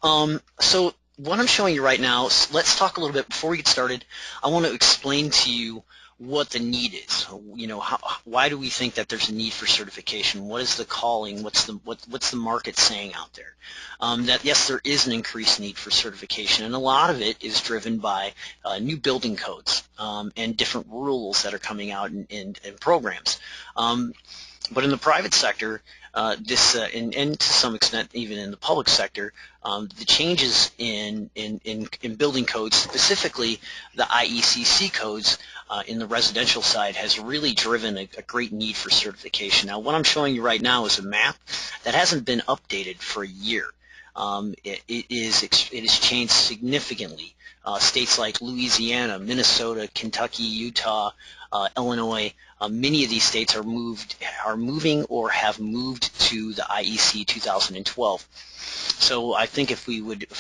So what I'm showing you right now, let's talk a little bit before we get started. I want to explain to you what the need is. You know, why do we think that there's a need for certification? What is the calling? What's the market saying out there? That yes, there is an increased need for certification, and a lot of it is driven by new building codes and different rules that are coming out in programs. But in the private sector, and to some extent even in the public sector, the changes in building codes, specifically the IECC codes in the residential side, has really driven a great need for certification. Now, what I'm showing you right now is a map that hasn't been updated for a year. It has changed significantly. States like Louisiana, Minnesota, Kentucky, Utah, Illinois, many of these states are moving or have moved to the IEC 2012. So I think if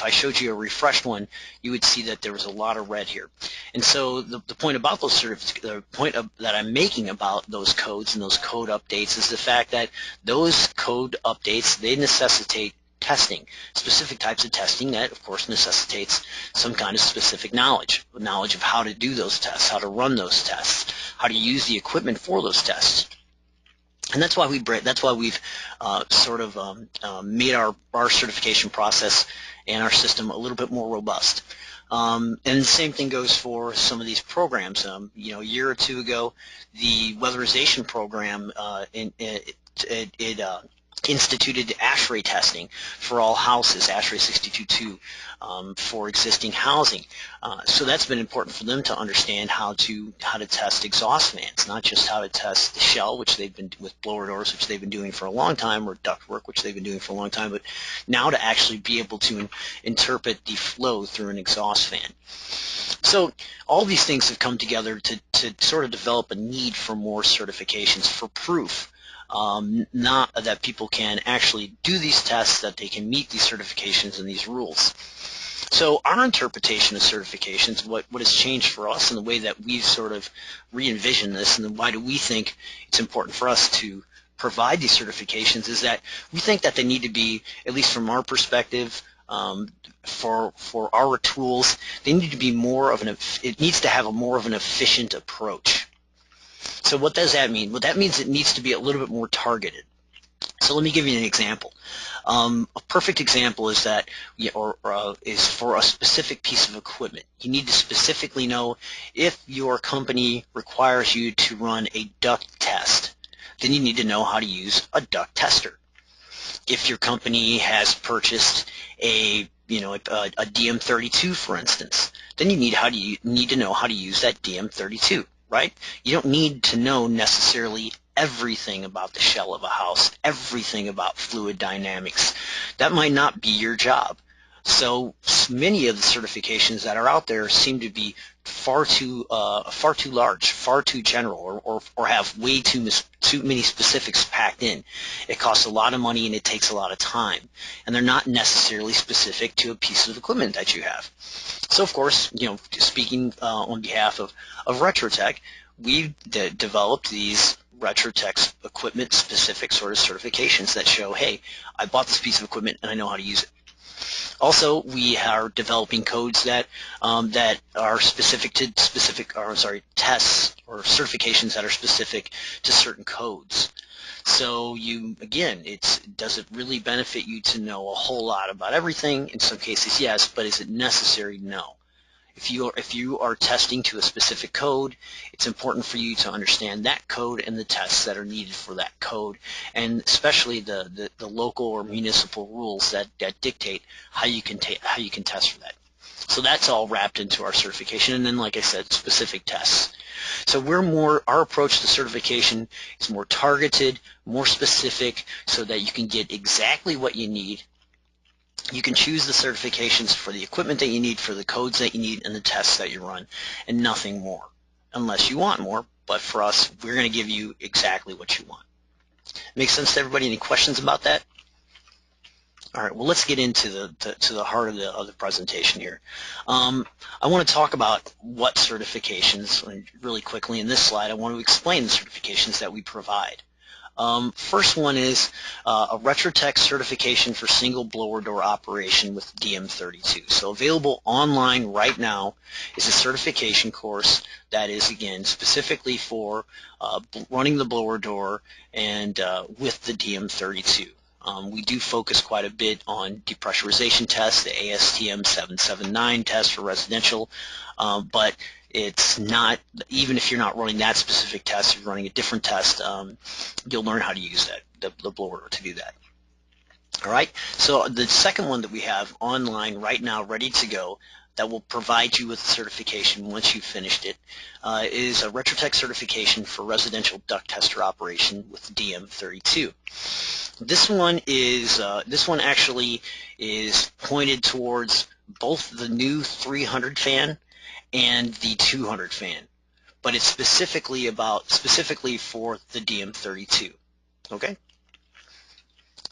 I showed you a refreshed one, you would see that there was a lot of red here. And so the point about those that I'm making about those codes and those code updates is the fact that those code updates, they necessitate testing, specific types of testing that, of course, necessitates some kind of specific knowledge of how to do those tests, how to run those tests, how to use the equipment for those tests. And that's why we've made our certification process and our system a little bit more robust. And the same thing goes for some of these programs. You know, a year or two ago, the weatherization program instituted ASHRAE testing for all houses, ASHRAE 62.2 for existing housing. So that's been important for them to understand how to test exhaust fans, not just how to test the shell, which they've been with blower doors, which they've been doing for a long time, or ductwork, which they've been doing for a long time, but now to actually be able to interpret the flow through an exhaust fan. So all these things have come together to sort of develop a need for more certifications, for proof. Not that people can actually do these tests, that they can meet these certifications and these rules. So our interpretation of certifications, what has changed for us and the way that we've sort of re-envisioned this, and then why do we think it's important for us to provide these certifications, is that we think that they need to be, at least from our perspective, for our tools, they need to be it needs to have more of an efficient approach. So what does that mean? Well, that means it needs to be a little bit more targeted. So let me give you an example. A perfect example is that, is for a specific piece of equipment. You need to specifically know if your company requires you to run a duct test, then you need to know how to use a duct tester. If your company has purchased a DM32, for instance, then you need to know how to use that DM32. Right? You don't need to know necessarily everything about the shell of a house, everything about fluid dynamics. That might not be your job. So many of the certifications that are out there seem to be far too large, far too general, or have way too many specifics packed in. It costs a lot of money and it takes a lot of time, and they're not necessarily specific to a piece of equipment that you have. So of course, speaking on behalf of Retrotech, we've developed these Retrotech equipment specific sort of certifications that show, hey, I bought this piece of equipment and I know how to use it. Also, we are developing codes that are specific to tests or certifications that are specific to certain codes. So does it really benefit you to know a whole lot about everything? In some cases, yes, but is it necessary? No. If you are testing to a specific code, it's important for you to understand that code and the tests that are needed for that code, and especially the local or municipal rules that dictate how you can test for that. So that's all wrapped into our certification, and then, like I said, specific tests. So our approach to certification is more targeted, more specific, so that you can get exactly what you need. You can choose the certifications for the equipment that you need, for the codes that you need, and the tests that you run, and nothing more, unless you want more. But for us, we're going to give you exactly what you want. Make sense to everybody? Any questions about that? All right, well, let's get into the heart of the presentation here. I want to talk about what certifications, and really quickly in this slide, I want to explain the certifications that we provide. First one is a Retrotech certification for single blower door operation with DM32. So available online right now is a certification course that is, again, specifically for running the blower door and with the DM32. We do focus quite a bit on depressurization tests, the ASTM 779 test for residential, but it's not, even if you're not running that specific test, if you're running a different test, you'll learn how to use that, the blower to do that. All right, so the second one that we have online right now, ready to go, that will provide you with certification once you've finished it, is a Retrotech certification for residential duct tester operation with DM32. This one actually is pointed towards both the new 300 fan and the 200 fan, but it's specifically for the DM32. Okay.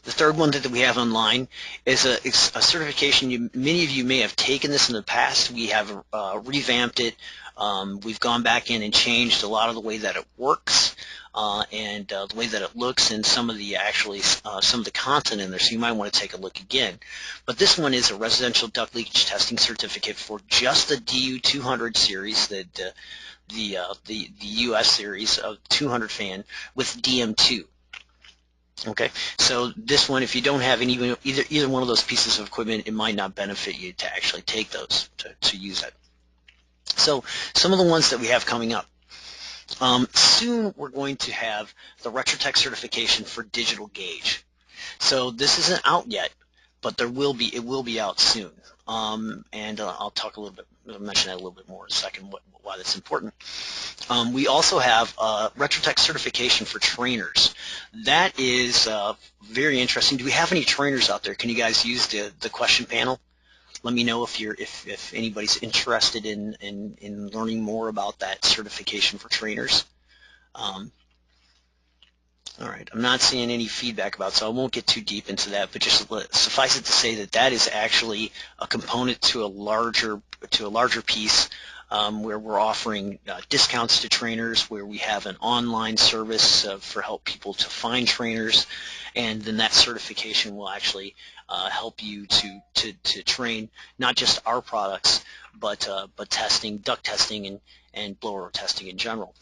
The third one that we have online is a certification. Many of you may have taken this in the past. We have revamped it. We've gone back in and changed a lot of the way that it works and the way that it looks, and some of the content in there. So you might want to take a look again. But this one is a residential duct leakage testing certificate for just the DU200 series, the US series of 200 fan with DM2. Okay, so this one, if you don't have either one of those pieces of equipment, it might not benefit you to actually take those to use it. So some of the ones that we have coming up. Soon we're going to have the Retrotech certification for digital gauge. So this isn't out yet, but it will be out soon. And I'll talk a little bit, mention that a little bit more in a second, why that's important. We also have Retrotech certification for trainers. That is very interesting. Do we have any trainers out there? Can you guys use the question panel? Let me know if anybody's interested in learning more about that certification for trainers. All right, I'm not seeing any feedback about it, so I won't get too deep into that, but just suffice it to say that that is actually a component to a larger piece where we're offering discounts to trainers, where we have an online service for help people to find trainers, and then that certification will actually help you to train not just our products, but testing, duct testing, and blower testing in general.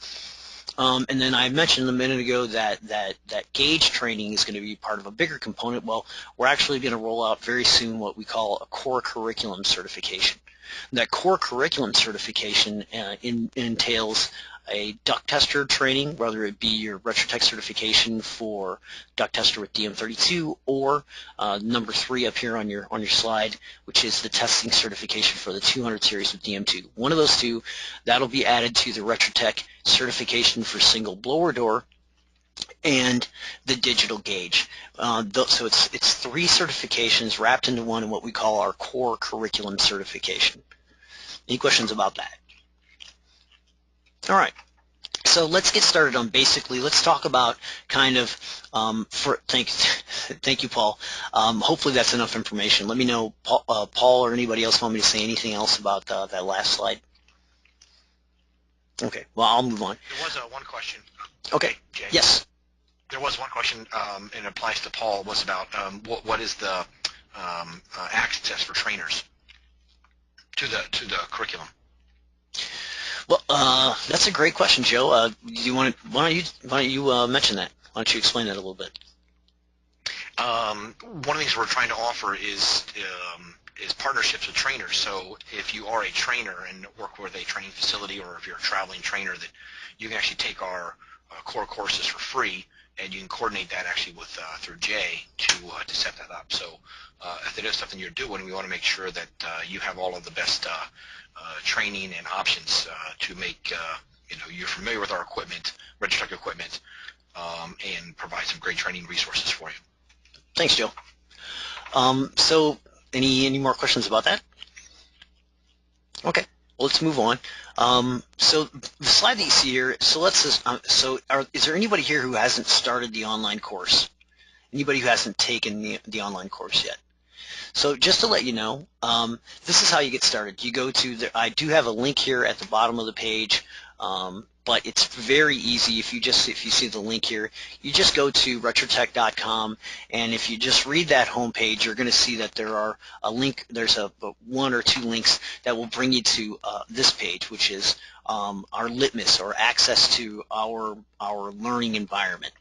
And then I mentioned a minute ago that gauge training is going to be part of a bigger component. Well, we're actually going to roll out very soon what we call a core curriculum certification. That core curriculum certification entails a duct tester training, whether it be your Retrotech certification for duct tester with DM32 or number 3 up here on your slide, which is the testing certification for the 200 series with DM2. One of those two, that'll be added to the Retrotech certification for single blower door and the digital gauge. So it's 3 certifications wrapped into one in what we call our core curriculum certification. Any questions about that? All right. So let's get started on let's talk about kind of, thank you, Paul. Hopefully that's enough information. Let me know, Paul or anybody else want me to say anything else about that last slide? Okay, well, I'll move on. There was one question. Okay, Jay. Yes. There was one question, and it applies to Paul, was about what is the access for trainers to the curriculum? Well, that's a great question, Joe. Why don't you mention that? Why don't you explain that a little bit? One of the things we're trying to offer is partnerships with trainers. So if you are a trainer and work with a training facility, or if you're a traveling trainer, that you can actually take our core courses for free, and you can coordinate that actually with through Jay to set that up. So if it is something you're doing, we want to make sure that you have all of the best training and options to make you're familiar with our equipment, Retrotech equipment, and provide some great training resources for you. Thanks, Joe. So any more questions about that? Okay, well, let's move on. So the slide that you see here, so is there anybody here who hasn't started the online course? Anybody who hasn't taken the online course yet? So just to let you know, this is how you get started. You go to I do have a link here at the bottom of the page But it's very easy. If you see the link here, you just go to retrotech.com, and if you just read that homepage, you're going to see that there's one or two links that will bring you to this page, which is our litmus, or access to our learning environment.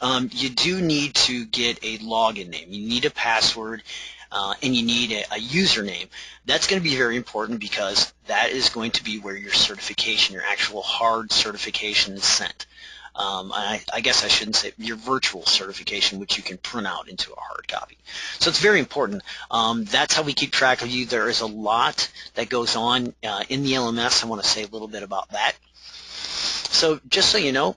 You do need to get a login name. You need a password, and you need a username. That's going to be very important, because that is going to be where your certification, your actual hard certification, is sent. I guess I shouldn't say your virtual certification, which you can print out into a hard copy. So it's very important. That's how we keep track of you. There is a lot that goes on in the LMS. I want to say a little bit about that. So just so you know,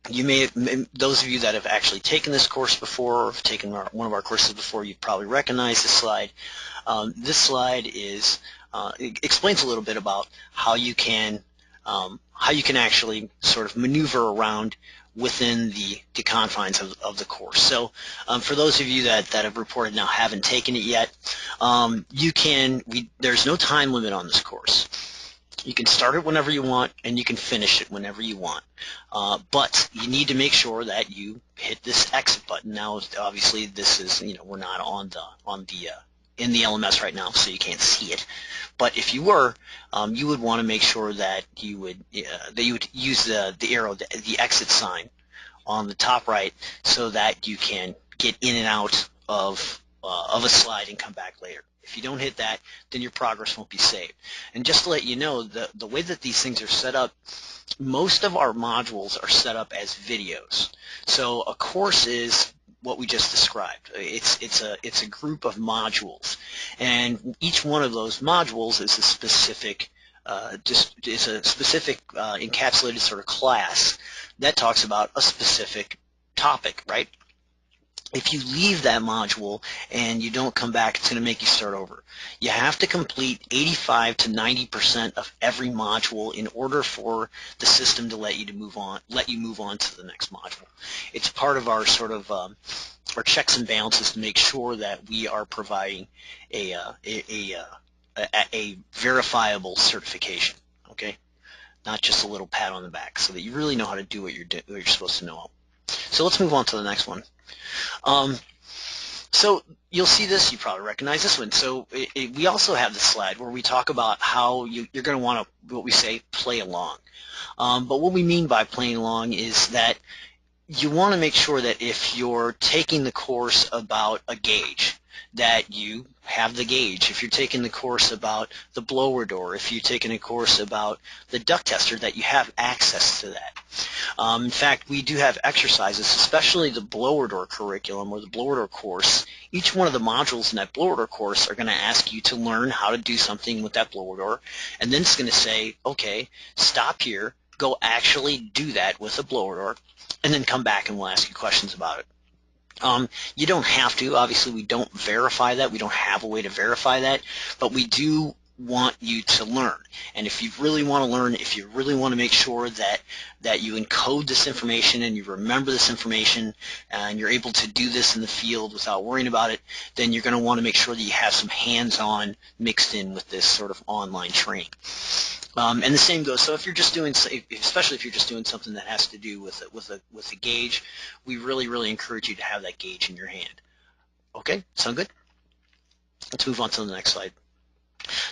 those of you that have actually taken this course before, or have taken one of our courses before, you've probably recognized this slide. This slide explains a little bit about how you can actually sort of maneuver around within the confines of the course. So for those of you that have reported now haven't taken it yet, there's no time limit on this course. You can start it whenever you want, and you can finish it whenever you want. But you need to make sure that you hit this exit button. Now, obviously, this is, we're not in the LMS right now, so you can't see it. But if you were, you would want to make sure that you would use the arrow, the exit sign on the top right, so that you can get in and out of a slide and come back later. If you don't hit that, then your progress won't be saved. And just to let you know, the way that these things are set up, most of our modules are set up as videos. So a course is what we just described. It's a group of modules, and each one of those modules is a specific encapsulated sort of class that talks about a specific topic, right? If you leave that module and you don't come back, it's going to make you start over. You have to complete 85 to 90% of every module in order for the system to let you move on to the next module. It's part of our sort of our checks and balances to make sure that we are providing a verifiable certification. Okay, not just a little pat on the back, so that you really know how to do what you're supposed to know. So let's move on to the next one. So you'll see this, you probably recognize this one. So we also have this slide where we talk about how you're going to want to, what we say, play along. But what we mean by playing along is that you want to make sure that if you're taking the course about a gauge, that you have the gauge. If you're taking the course about the blower door, if you're taking a course about the duct tester, that you have access to that. In fact, we do have exercises, especially the blower door curriculum or the blower door course. Each one of the modules in that blower door course are going to ask you to learn how to do something with that blower door, and then it's going to say, okay, stop here, go actually do that with a blower door, and then come back and we'll ask you questions about it. You don't have to. Obviously, we don't verify that. We don't have a way to verify that, but we do want you to learn. And if you really want to learn, if you really want to make sure that you encode this information and you remember this information and you're able to do this in the field without worrying about it, then you're going to want to make sure that you have some hands-on mixed in with this sort of online training. And the same goes. So if you're just doing, especially if you're just doing something that has to do with a gauge, we really encourage you to have that gauge in your hand. Okay, sound good? Let's move on to the next slide.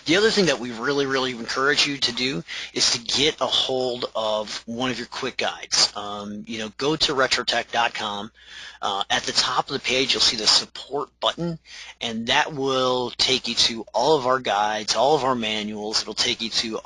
The other thing that we really encourage you to do is to get a hold of one of your quick guides. Go to retrotech.com. At the top of the page, you'll see the support button, and that will take you to all of our guides, all of our manuals. It'll take you to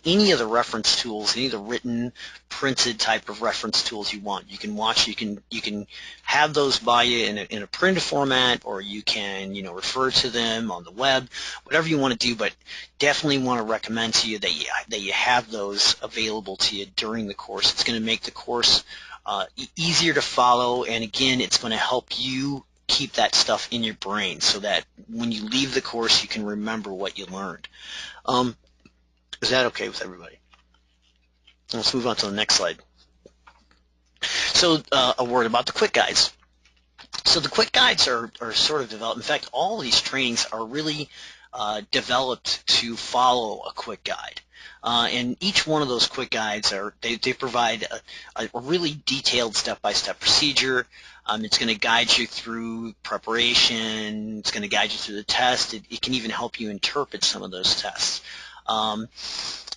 any of the reference tools, any of the written, printed type of reference tools you want. You can watch. You can have those by you in a printed format, or you can refer to them on the web, whatever you want to do. But definitely want to recommend to you that you have those available to you during the course. It's going to make the course easier to follow, and again, it's going to help you keep that stuff in your brain so that when you leave the course, you can remember what you learned. Is that okay with everybody? Let's move on to the next slide. So a word about the quick guides. So the quick guides are sort of developed. In fact, all these trainings are really developed to follow a quick guide. And each one of those quick guides they provide a really detailed step-by-step procedure. It's going to guide you through preparation. It's going to guide you through the test. It can even help you interpret some of those tests.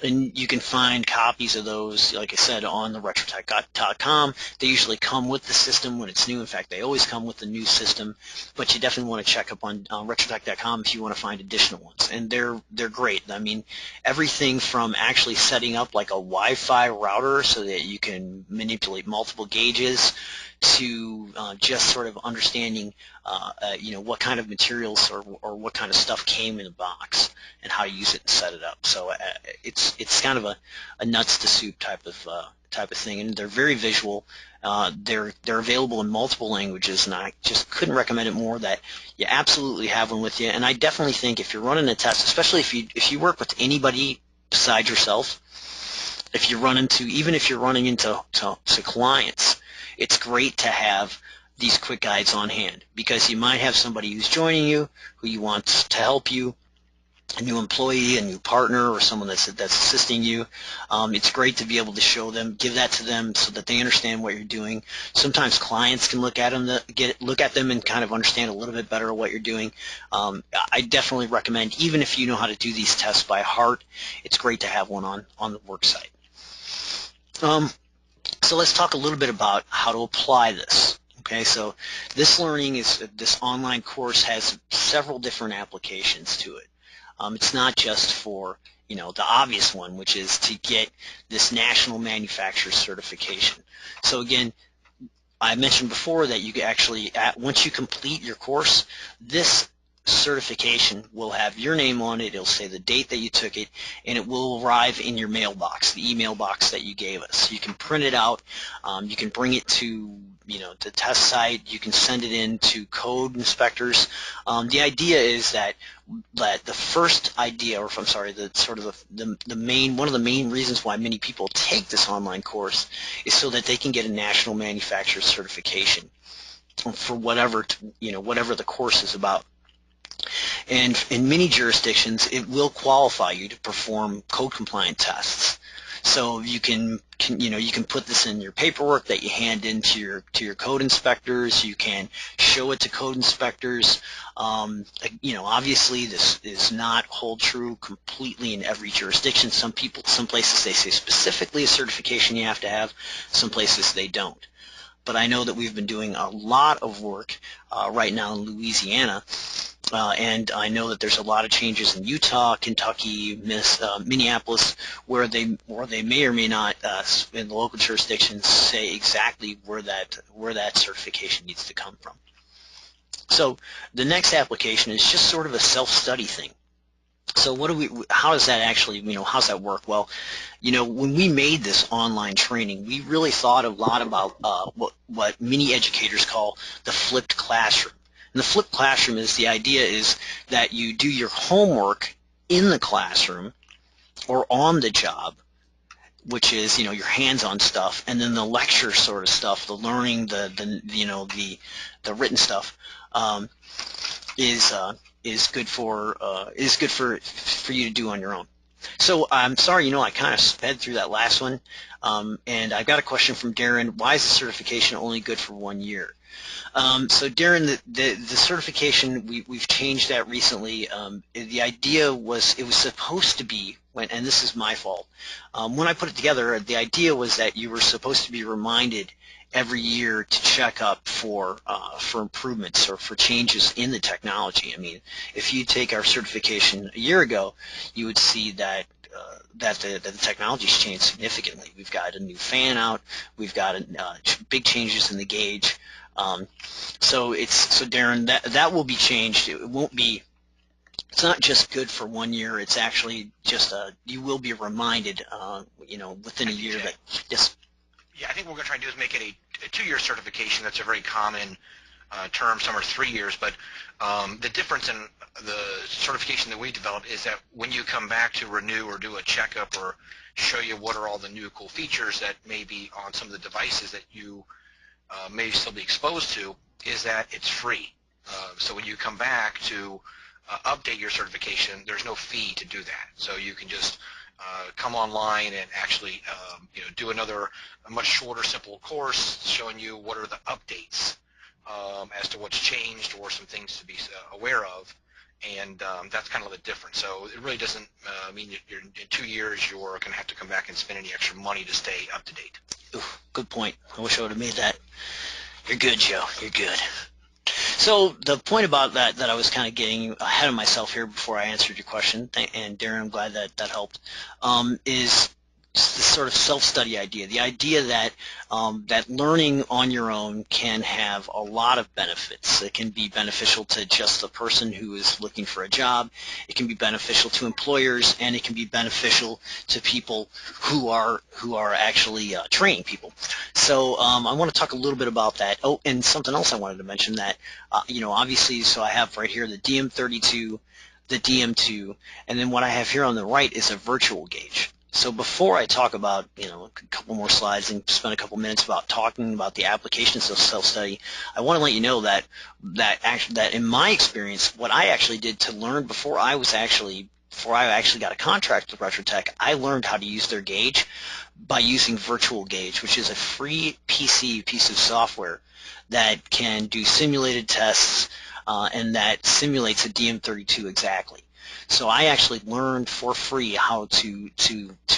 And you can find copies of those, like I said, on the Retrotech.com. They usually come with the system when it's new. In fact, they always come with the new system. But you definitely want to check up on Retrotech.com if you want to find additional ones. And they're great. I mean, everything from actually setting up like a Wi-Fi router so that you can manipulate multiple gauges to just sort of understanding, what kind of materials or what kind of stuff came in the box and how to use it and set it up. So it's kind of a nuts to soup type of thing, and they're very visual. They're available in multiple languages, and I just couldn't recommend it more that you absolutely have one with you. And I definitely think if you're running a test, especially if you work with anybody besides yourself, even if you're running into clients, it's great to have these quick guides on hand, because you might have somebody who's joining you who you want to help you, a new employee, a new partner, or someone that's assisting you. It's great to be able to show them, give that to them so that they understand what you're doing. Sometimes clients can look at them and kind of understand a little bit better what you're doing. I definitely recommend, even if you know how to do these tests by heart, it's great to have one on the work site. So let's talk a little bit about how to apply this. Okay, so this online course has several different applications to it. It's not just for, the obvious one, which is to get this national manufacturer certification. So again, I mentioned before that you actually, once you complete your course, this certification will have your name on it. It'll say the date that you took it, and it will arrive in your mailbox, the email box that you gave us. You can print it out. You can bring it to the test site. You can send it in to code inspectors. The idea is that the first idea, or I'm sorry, one of the main reasons why many people take this online course is so that they can get a national manufacturer certification for whatever the course is about. And in many jurisdictions, it will qualify you to perform code compliant tests. So you can put this in your paperwork that you hand in to your code inspectors. You can show it to code inspectors. Obviously this is not hold true completely in every jurisdiction. Some places they say specifically a certification you have to have. Some places they don't. But I know that we've been doing a lot of work right now in Louisiana. And I know that there's a lot of changes in Utah, Kentucky, Minneapolis, where they may or may not, in the local jurisdictions, say exactly where that certification needs to come from. So the next application is just sort of a self-study thing. So how does that actually, how's that work? Well, when we made this online training, we really thought a lot about what many educators call the flipped classroom. And the flipped classroom the idea is that you do your homework in the classroom or on the job, which is, your hands-on stuff, and then the lecture sort of stuff, the learning, the written stuff, is good for you to do on your own. So I'm sorry, I kind of sped through that last one, and I've got a question from Darren. Why is the certification only good for 1 year? So Darren, the certification, we've changed that recently. The idea was it was supposed to be, and this is my fault, when I put it together, the idea was that you were supposed to be reminded every year to check up for improvements or for changes in the technology. I mean, if you take our certification a year ago, you would see that the technology's changed significantly. We've got a new fan out. We've got big changes in the gauge. So Darren, that will be changed. It won't be. It's not just good for 1 year. It's actually just you will be reminded, within a year that yes. Yeah, I think what we're going to try and do is make it a 2-year certification. That's a very common term. Some are 3 years, but the difference in the certification that we developed is that when you come back to renew or do a checkup or show you what are all the new cool features that may be on some of the devices that you may still be exposed to, is that it's free. So when you come back to update your certification, there's no fee to do that. So you can just come online and actually do a much shorter, simple course showing you what are the updates as to what's changed or some things to be aware of. And that's kind of the difference. So it really doesn't mean in 2 years you're going to have to come back and spend any extra money to stay up to date. Ooh, good point. I wish I would have made that. You're good, Joe. You're good. So the point about that I was kind of getting ahead of myself here before I answered your question, and Darren, I'm glad that helped, is just this sort of self-study idea, the idea that that learning on your own can have a lot of benefits. It can be beneficial to just the person who is looking for a job. It can be beneficial to employers, and it can be beneficial to people who are actually training people. So I want to talk a little bit about that. Oh, and something else I wanted to mention that, obviously, so I have right here the DM32, the DM2, and then what I have here on the right is a virtual gauge. So before I talk about, a couple more slides and spend a couple minutes about talking about the applications of self-study, I want to let you know that in my experience, what I actually did to learn before I actually got a contract with Retrotech, I learned how to use their gauge by using Virtual Gauge, which is a free PC piece of software that can do simulated tests and that simulates a DM32 exactly. So I actually learned for free how to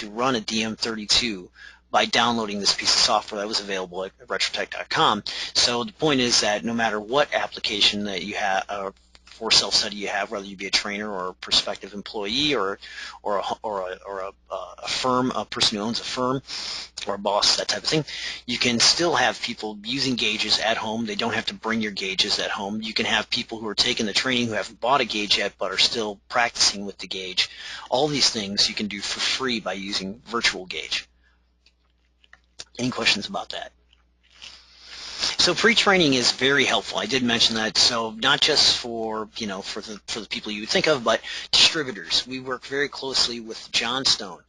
run a DM32 by downloading this piece of software that was available at retrotech.com. So the point is that no matter what application that you have for self-study you have, whether you be a trainer or a prospective employee or a firm, a person who owns a firm or a boss, that type of thing, you can still have people using gauges at home. They don't have to bring your gauges at home. You can have people who are taking the training who haven't bought a gauge yet but are still practicing with the gauge. All these things you can do for free by using Virtual Gauge. Any questions about that? So pre-training is very helpful. I did mention that. So not just for for the people you would think of, but distributors. We work very closely with Johnstone.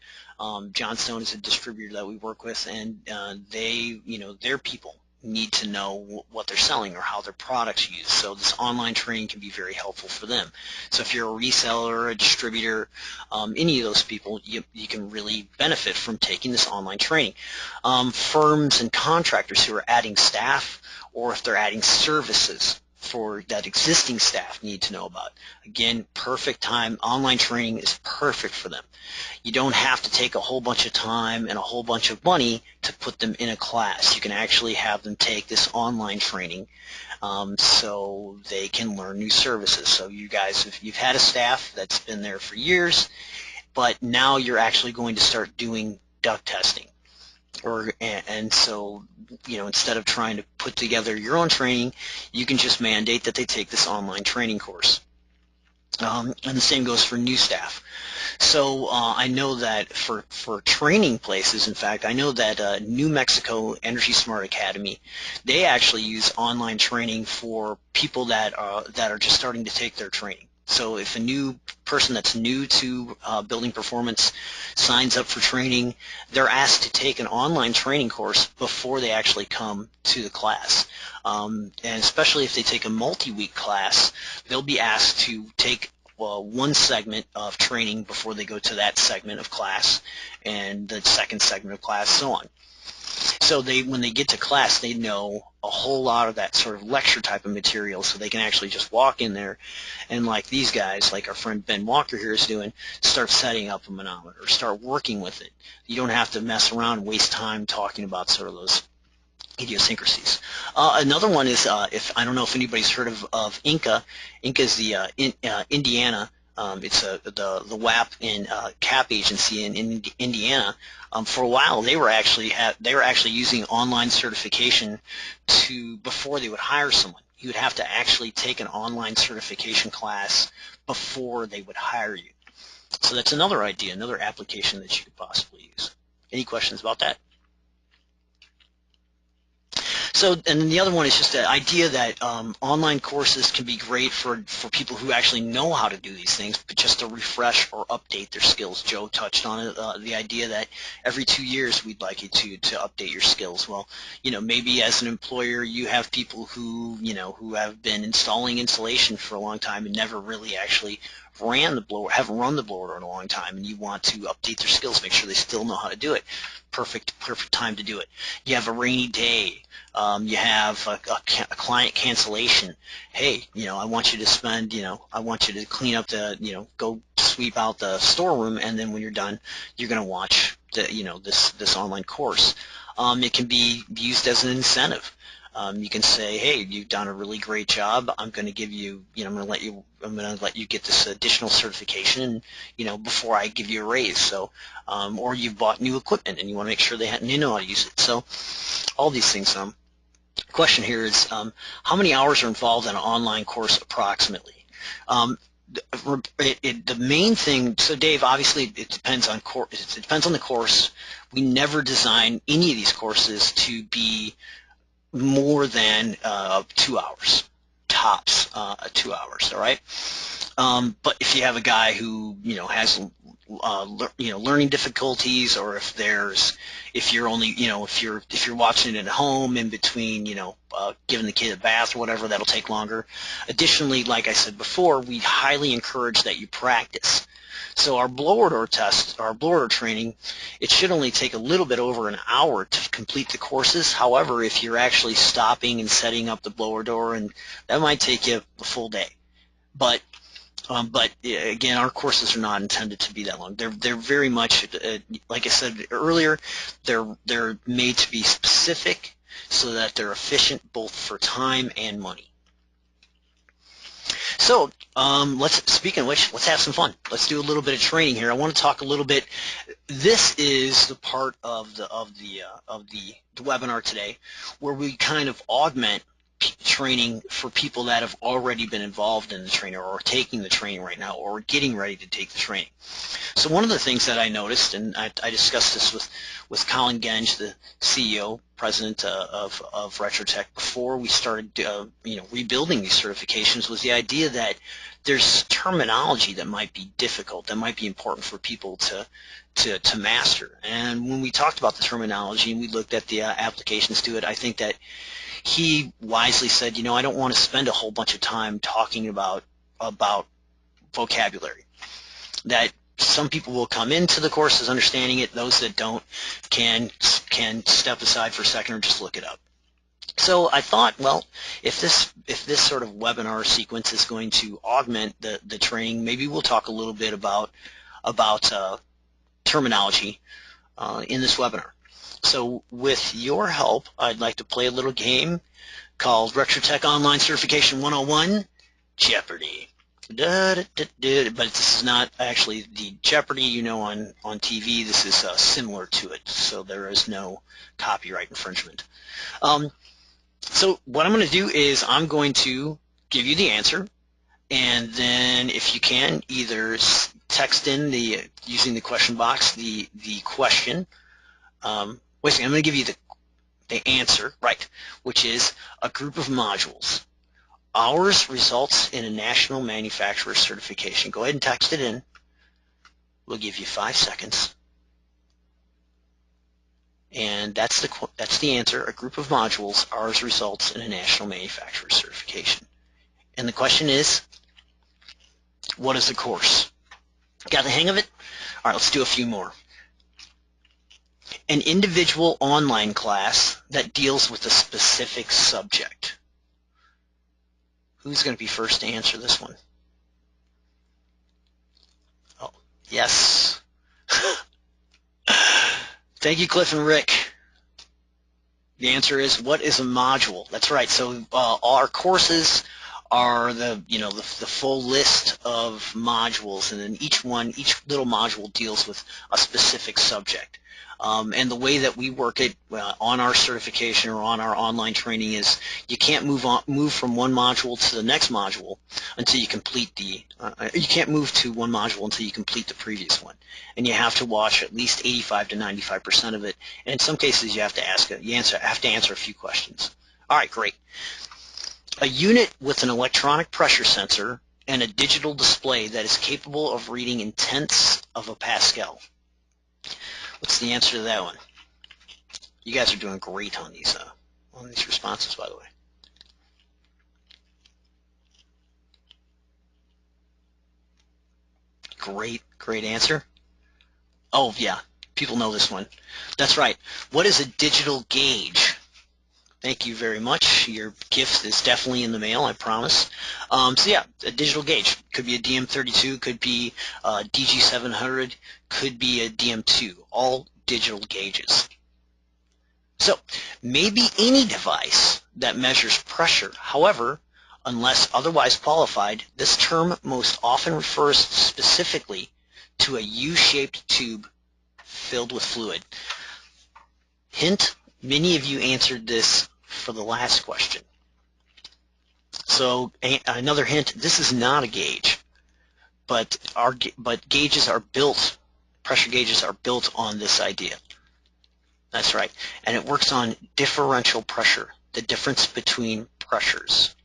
Johnstone is a distributor that we work with, and they their people need to know what they're selling or how their products are used. So this online training can be very helpful for them. So if you're a reseller or a distributor, any of those people, you can really benefit from taking this online training. Firms and contractors who are adding staff, or if they're adding services for that existing staff need to know about. Again, perfect time. Online training is perfect for them. You don't have to take a whole bunch of time and a whole bunch of money to put them in a class. You can actually have them take this online training so they can learn new services. So you guys, if you've had a staff that's been there for years, but now you're actually going to start doing duct testing. And so, instead of trying to put together your own training, you can just mandate that they take this online training course. And the same goes for new staff. So I know that for training places, in fact, I know that New Mexico Energy Smart Academy, they actually use online training for people that are just starting to take their training. So if a new person that's new to building performance signs up for training, they're asked to take an online training course before they actually come to the class. And especially if they take a multi-week class, they'll be asked to take one segment of training before they go to that segment of class, and the second segment of class, so on. So when they get to class, they know a whole lot of that sort of lecture type of material, so they can actually just walk in there and, like these guys, like our friend Ben Walker here is doing, start setting up a manometer, or start working with it. You don't have to mess around and waste time talking about sort of those idiosyncrasies. Another one is, I don't know if anybody's heard of INCA. INCA is the Indiana. It's the WAP and CAP agency in Indiana. For a while, they were actually using online certification before they would hire someone. You would have to actually take an online certification class before they would hire you. So that's another idea, another application that you could possibly use. Any questions about that? So, and then the other one is just the idea that online courses can be great for people who actually know how to do these things, but just to refresh or update their skills. Joe touched on it, the idea that every 2 years we'd like you to update your skills. Well, maybe as an employer you have people who have been installing insulation for a long time and never really actually haven't run the blower in a long time, and you want to update their skills, make sure they still know how to do it. Perfect time to do it. You have a rainy day. You have a client cancellation. Hey, I want you to I want you to clean up go sweep out the storeroom, and then when you're done, you're going to watch this online course. It can be used as an incentive. You can say, hey, you've done a really great job. I'm going to give you, I'm going to let you get this additional certification, before I give you a raise. So, or you've bought new equipment and you want to make sure they know how to use it. So, all these things. The question here is, how many hours are involved in an online course approximately? The main thing. So, Dave, obviously, it depends on the course. We never design any of these courses to be more than 2 hours, tops 2 hours. All right. But if you have a guy who has learning difficulties, or if you're watching it at home in between giving the kid a bath or whatever, that'll take longer. Additionally, like I said before, we highly encourage that you practice. So our blower door test, our blower door training, it should only take a little bit over an hour to complete the courses. However, if you're actually stopping and setting up the blower door, and that might take you a full day. But again, our courses are not intended to be that long. They're very much, like I said earlier, they're made to be specific so that they're efficient both for time and money. So speaking of which, let's have some fun. Let's do a little bit of training here. I want to talk a little bit. This is the part of the webinar today where we kind of augment training for people that have already been involved in the training, or taking the training right now, or getting ready to take the training. So one of the things that I noticed, and I discussed this with Colin Genge, the CEO, president of Retrotech, before we started rebuilding these certifications, was the idea that there's terminology that might be difficult, that might be important for people to master. And when we talked about the terminology and we looked at the applications to it, I think that he wisely said, I don't want to spend a whole bunch of time talking about vocabulary. That some people will come into the courses understanding it. Those that don't can step aside for a second or just look it up. So I thought, well, if this sort of webinar sequence is going to augment the training, maybe we'll talk a little bit about terminology in this webinar. So with your help, I'd like to play a little game called Retrotech Online Certification 101, Jeopardy. But this is not actually the Jeopardy on TV. This is similar to it, so there is no copyright infringement. So what I'm going to do is I'm going to give you the answer, and then if you can, either text in using the question box the question. Wait a second, I'm going to give you the answer, right, which is a group of modules. Ours results in a national manufacturer certification. Go ahead and text it in. We'll give you 5 seconds. And that's the answer, a group of modules. Ours results in a national manufacturer certification. And the question is, what is the course? Got the hang of it? All right, let's do a few more. An individual online class that deals with a specific subject. Who's going to be first to answer this one? Oh, yes. Thank you, Cliff and Rick. The answer is, what is a module? That's right. So our courses are the full list of modules, and then each little module deals with a specific subject. And the way that we work it on our certification or on our online training is you can't move from one module to the next module until you complete you can't move to one module until you complete the previous one, and you have to watch at least 85 to 95% of it. And in some cases, you have to answer a few questions. All right, great. A unit with an electronic pressure sensor and a digital display that is capable of reading in tenths of a Pascal. What's the answer to that one? You guys are doing great on these responses, by the way. Great answer. Oh, yeah. People know this one. That's right. What is a digital gauge? Thank you very much. Your gift is definitely in the mail, I promise. So yeah, a digital gauge. Could be a DM32, could be a DG700, could be a DM2. All digital gauges. So maybe any device that measures pressure. However, unless otherwise qualified, this term most often refers specifically to a U-shaped tube filled with fluid. Hint, many of you answered this for the last question. So another hint, this is not a gauge, but gauges are built, pressure gauges are built on this idea. That's right. And it works on differential pressure, the difference between pressures.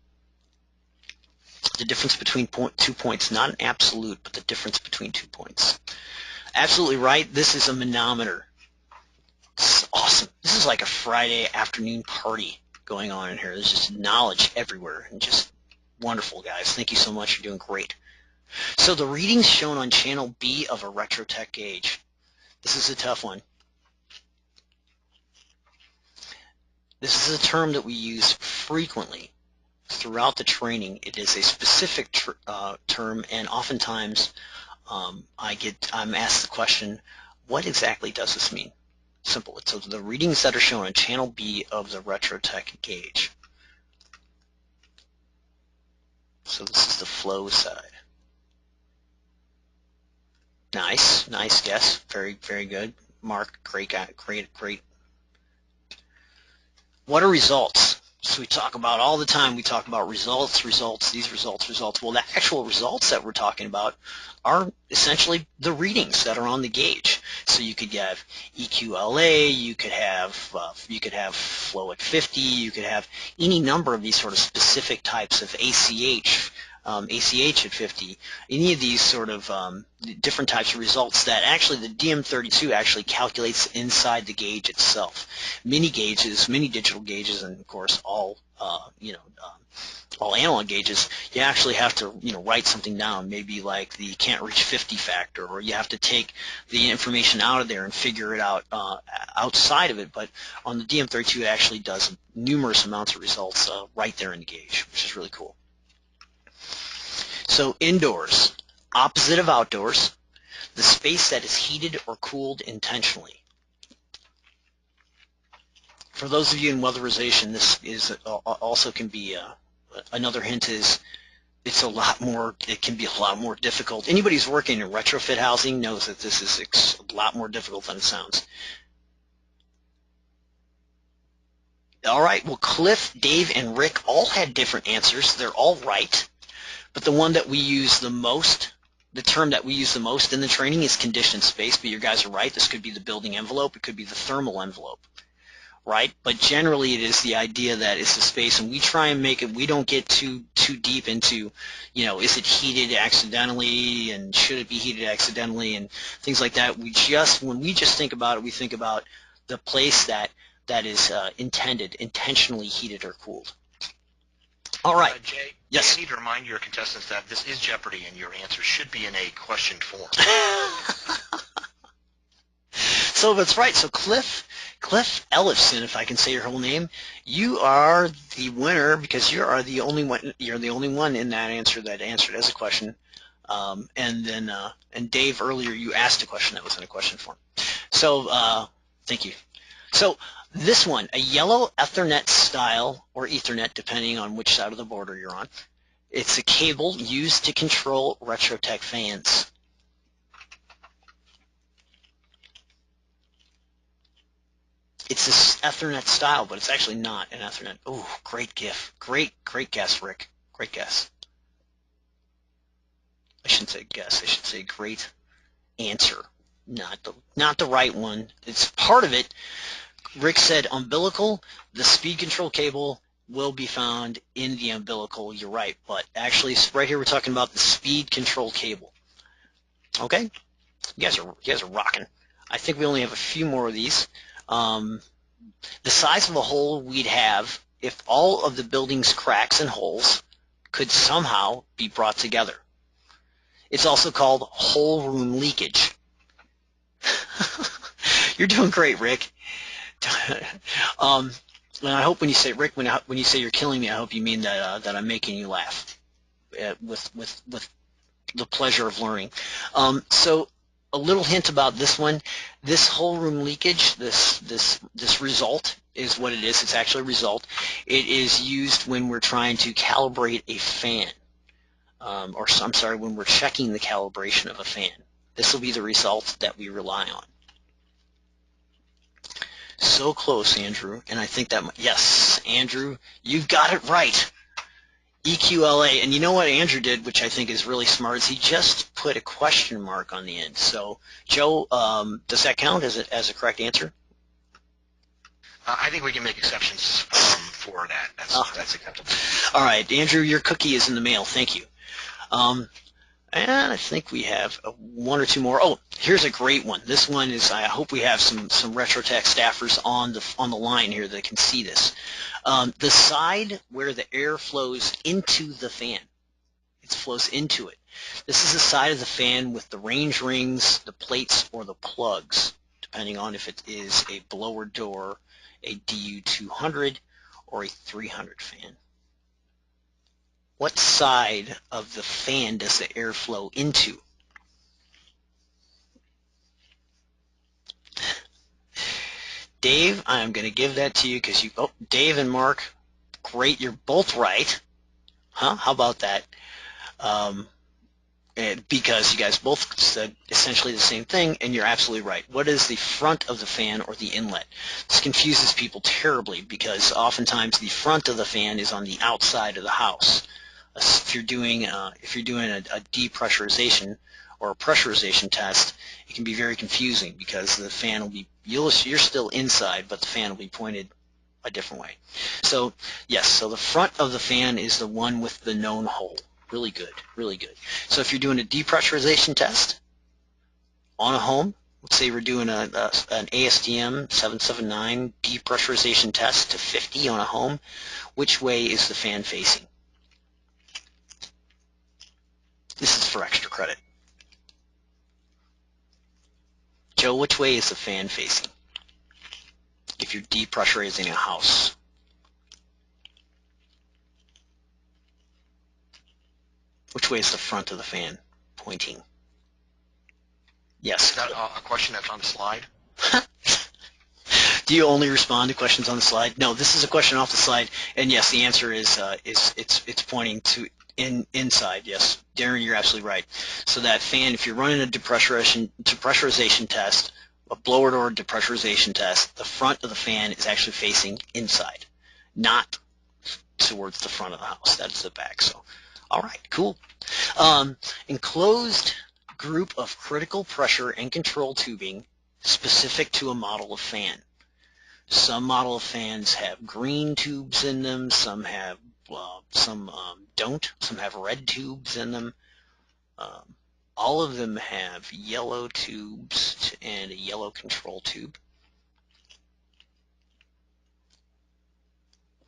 The difference between 2 points, not an absolute, but the difference between 2 points. Absolutely right. This is a manometer. This is awesome. This is like a Friday afternoon party going on in here. There's just knowledge everywhere and just wonderful, guys. Thank you so much. You're doing great. So the readings shown on channel B of a Retrotech gauge. This is a tough one. This is a term that we use frequently throughout the training. It is a specific term, and oftentimes I'm asked the question, what exactly does this mean? Simple. So the readings that are shown on channel B of the Retrotech gauge. So this is the flow side. Nice guess. Very good. Mark, great. What are results? So we talk about all the time, we talk about results, these results. Well, the actual results that we're talking about are essentially the readings that are on the gauge. So you could have EQLA, you could have flow at 50, you could have any number of these sort of specific types of ACH at 50, any of these sort of different types of results that actually the DM32 actually calculates inside the gauge itself. Many gauges, many digital gauges, and of course all all analog gauges, you actually have to write something down, maybe like the can't reach 50 factor, or you have to take the information out of there and figure it out outside of it. But on the DM32, it actually does numerous amounts of results right there in the gauge, which is really cool. So indoors, opposite of outdoors, the space that is heated or cooled intentionally. For those of you in weatherization, this is also can be another hint is it can be a lot more difficult. Anybody who's working in retrofit housing knows that this is a lot more difficult than it sounds. All right, well, Cliff, Dave, and Rick all had different answers. They're all right. But the one that we use the most, the term that we use the most in the training is conditioned space, but your guys are right. This could be the building envelope. It could be the thermal envelope, right? But generally it is the idea that it's the space, and we try and make it, we don't get too deep into, is it heated accidentally and should it be heated accidentally and things like that. When we just think about it, we think about the place that is intentionally heated or cooled. All right. Jay, yes. I need to remind your contestants that this is Jeopardy and your answer should be in a questioned form. So that's right. So Cliff Ellefson, if I can say your whole name, you are the winner because you are the only one. You're the only one in that answer that answered as a question. And Dave, earlier you asked a question that was in a question form. So thank you. So this one, a yellow Ethernet style or Ethernet, depending on which side of the border you're on. It's a cable used to control Retrotech fans. It's this Ethernet style, but it's actually not an Ethernet. Oh, great gift. Great guess, Rick. Great guess. I shouldn't say guess. I should say great answer. Not the right one. It's part of it. Rick said umbilical. The speed control cable will be found in the umbilical. You're right, but actually right here we're talking about the speed control cable. Okay, you guys are rocking. I think we only have a few more of these. The size of a hole we'd have if all of the building's cracks and holes could somehow be brought together. It's also called whole room leakage. You're doing great, Rick. And I hope when you say, Rick, when you say you're killing me, I hope you mean that I'm making you laugh with the pleasure of learning. So a little hint about this one. This whole room leakage, this result is what it is. It's actually a result. It is used when we're trying to calibrate a fan, or I'm sorry, when we're checking the calibration of a fan. This will be the result that we rely on. So close, Andrew, and I think that, yes, Andrew, you've got it right. EQLA, and you know what Andrew did, which I think is really smart, is he just put a question mark on the end. So, Joe, does that count as a correct answer? I think we can make exceptions for that. That's acceptable. All right, Andrew, your cookie is in the mail. Thank you. And I think we have one or two more. Oh, here's a great one. This one is, I hope we have some Retrotech staffers on the line here that can see this. The side where the air flows into the fan. It flows into it. This is the side of the fan with the range rings, the plates, or the plugs, depending on if it is a blower door, a DU200, or a 300 fan. What side of the fan does the air flow into? Dave, I'm going to give that to you because you, oh, Dave and Mark, great, you're both right. Huh? How about that? Because you guys both said essentially the same thing, and you're absolutely right. What is the front of the fan or the inlet? This confuses people terribly because oftentimes the front of the fan is on the outside of the house. If you're doing a depressurization or a pressurization test, it can be very confusing because the fan will be, you're still inside, but the fan will be pointed a different way. So yes, so the front of the fan is the one with the known hole. Really good, really good. So if you're doing a depressurization test on a home, let's say we're doing an ASTM 779 depressurization test to 50 on a home, which way is the fan facing? This is for extra credit. Joe, which way is the fan facing if you're depressurizing a house? Which way is the front of the fan pointing? Yes. Is that a question that's on the slide? Do you only respond to questions on the slide? No, this is a question off the slide, and yes, the answer is it's pointing to inside. Yes, Darren, you're absolutely right. So that fan, if you're running a depressurization test, a blower door depressurization test, the front of the fan is actually facing inside, not towards the front of the house. That's the back. So, all right, cool. Enclosed group of critical pressure and control tubing specific to a model of fan. Some model of fans have green tubes in them. Some have don't. Some have red tubes in them. All of them have yellow tubes and a yellow control tube.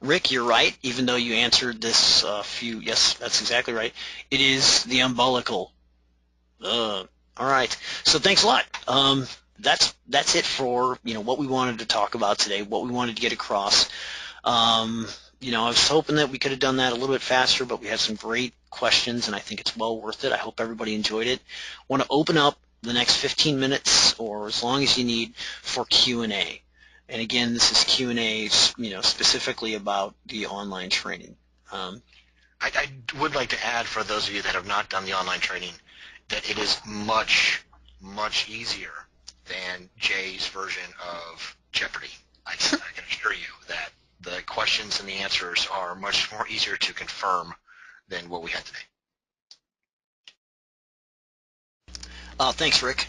Rick, you're right, even though you answered this yes, that's exactly right. It is the umbilical. All right, so thanks a lot. That's it for what we wanted to talk about today, what we wanted to get across. I was hoping that we could have done that a little bit faster, but we had some great questions, and I think it's well worth it. I hope everybody enjoyed it. I want to open up the next 15 minutes or as long as you need for Q&A. And again, this is Q&A, specifically about the online training. I would like to add, for those of you that have not done the online training, that it is much, much easier than Jay's version of Jeopardy. I can assure you that the questions and the answers are much more easier to confirm than what we had today. Thanks, Rick.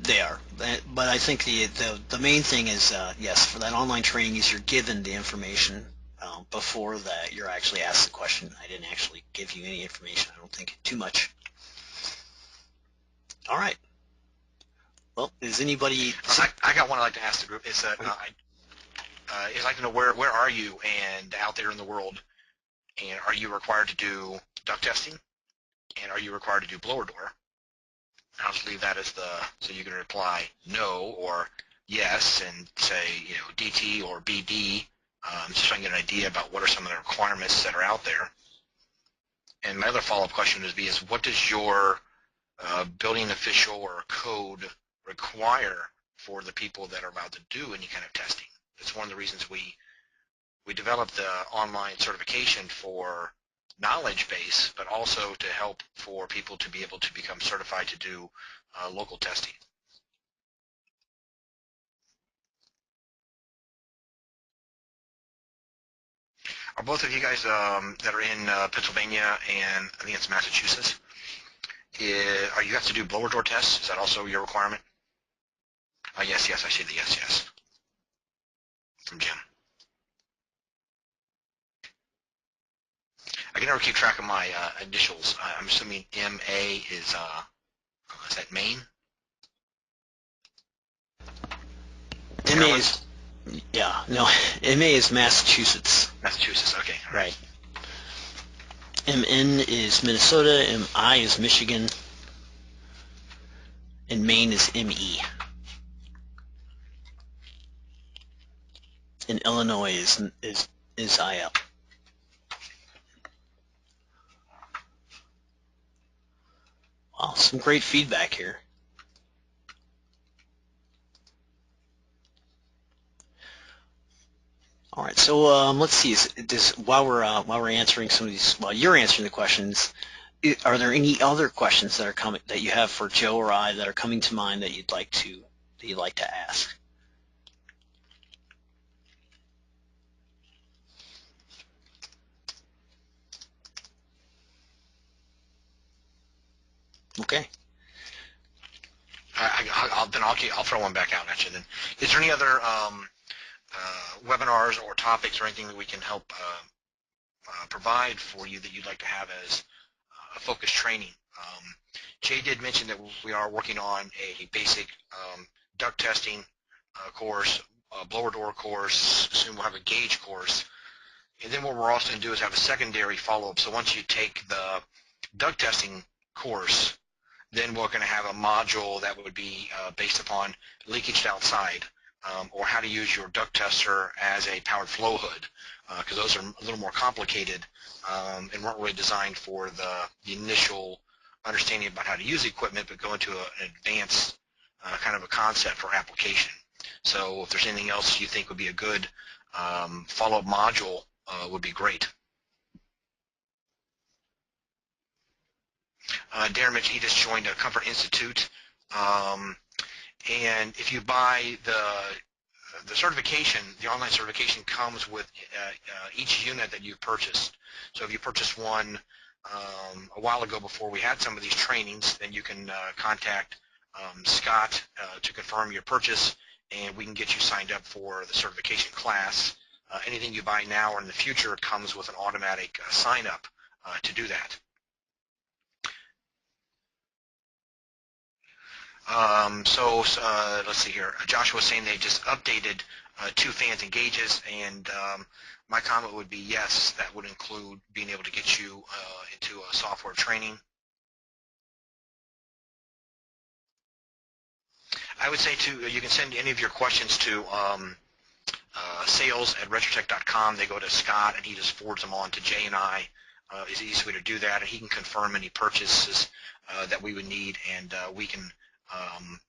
They are, but I think the main thing is, yes, for that online training is you're given the information before that you're actually asked the question. I didn't actually give you any information, I don't think, too much. All right. Well, is anybody... I got one I'd like to ask the group. Is that I'd like to know where are you and out there in the world And are you required to do duct testing? And are you required to do blower door? I'll just leave that as so you can reply no or yes and say, DT or BD, just so I can get an idea about what are some of the requirements that are out there. And my other follow-up question would be what does your building official or code require for the people that are about to do any kind of testing? It's one of the reasons we developed the online certification for knowledge base, but also to help for people to be able to become certified to do local testing. Are both of you guys that are in Pennsylvania and I think it's Massachusetts, are you have to do blower door tests? Is that also your requirement? Yes, I see the yes from Jim. I can never keep track of my initials. I'm assuming MA is that Maine? MA is, yeah, no, MA is Massachusetts. Massachusetts, okay. All right. MN is Minnesota, MI is Michigan, and Maine is ME. And Illinois is IL. Wow, some great feedback here. All right, so let's see. While we're answering some of these, while you're answering the questions, are there any other questions that are coming that you have for Joe or I that are coming to mind that you'd like to ask? Okay. I'll throw one back out at you then. Is there any other webinars or topics or anything that we can help provide for you that you'd like to have as a focused training? Jay did mention that we are working on a basic duct testing course, blower door course. Soon we'll have a gauge course. And then what we're also going to do is have a secondary follow-up. So once you take the duct testing course, then we're going to have a module that would be based upon leakage outside, or how to use your duct tester as a powered flow hood, because those are a little more complicated and weren't really designed for the initial understanding about how to use the equipment, but go into an advanced kind of a concept for application. So if there's anything else you think would be a good follow-up module, would be great. Darren mentioned he just joined a Comfort Institute, and if you buy the certification, the online certification comes with each unit that you've purchased. So if you purchased one a while ago before we had some of these trainings, then you can contact Scott to confirm your purchase, and we can get you signed up for the certification class. Anything you buy now or in the future comes with an automatic sign-up to do that. Let's see here. Joshua was saying they just updated 2 fans and gauges, and my comment would be yes, that would include being able to get you into a software training. I would say you can send any of your questions to sales@retrotech.com. They go to Scott, and he just forwards them on to Jay and I. Is the easiest way to do that, and he can confirm any purchases that we would need, and we can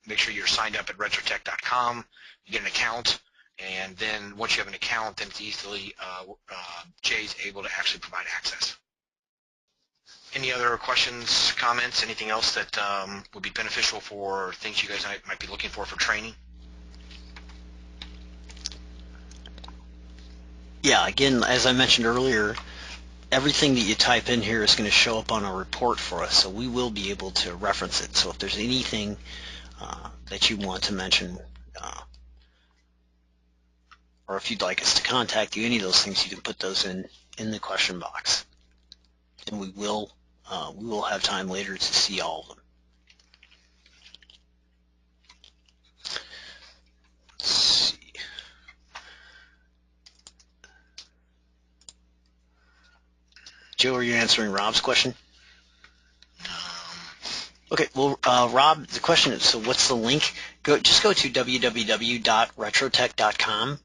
make sure you're signed up at retrotech.com. You get an account, and then once you have an account, then it's easily Jay's able to actually provide access. Any other questions, comments, anything else that would be beneficial for things you guys might be looking for training? Yeah, again, as I mentioned earlier, everything that you type in here is going to show up on a report for us, so we will be able to reference it. So if there's anything that you want to mention, or if you'd like us to contact you, any of those things, you can put those in the question box, and we will have time later to see all of them. Let's see. Joe, are you answering Rob's question? Um, Okay, well, Rob, the question is, so what's the link? Just go to www.retrotech.com,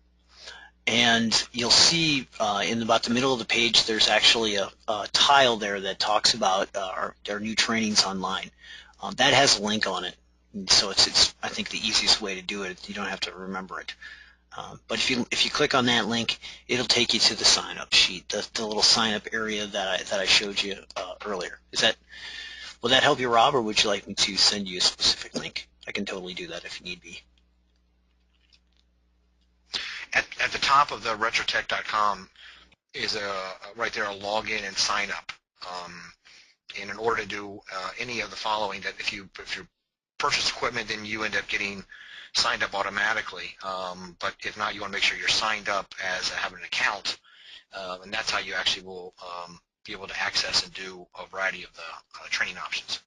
and you'll see in about the middle of the page there's actually a tile there that talks about our new trainings online. That has a link on it, so it's I think the easiest way to do it. You don't have to remember it. But if you click on that link, it'll take you to the sign up sheet, the little sign up area that I showed you earlier. Will that help you, Rob, or would you like me to send you a specific link? I can totally do that if you need be. at the top of the retrotech.com is right there a login and sign up. And in order to do any of the following, that if you purchase equipment, then you end up getting signed up automatically. But if not, you want to make sure you're signed up as having an account, and that's how you actually will be able to access and do a variety of the training options.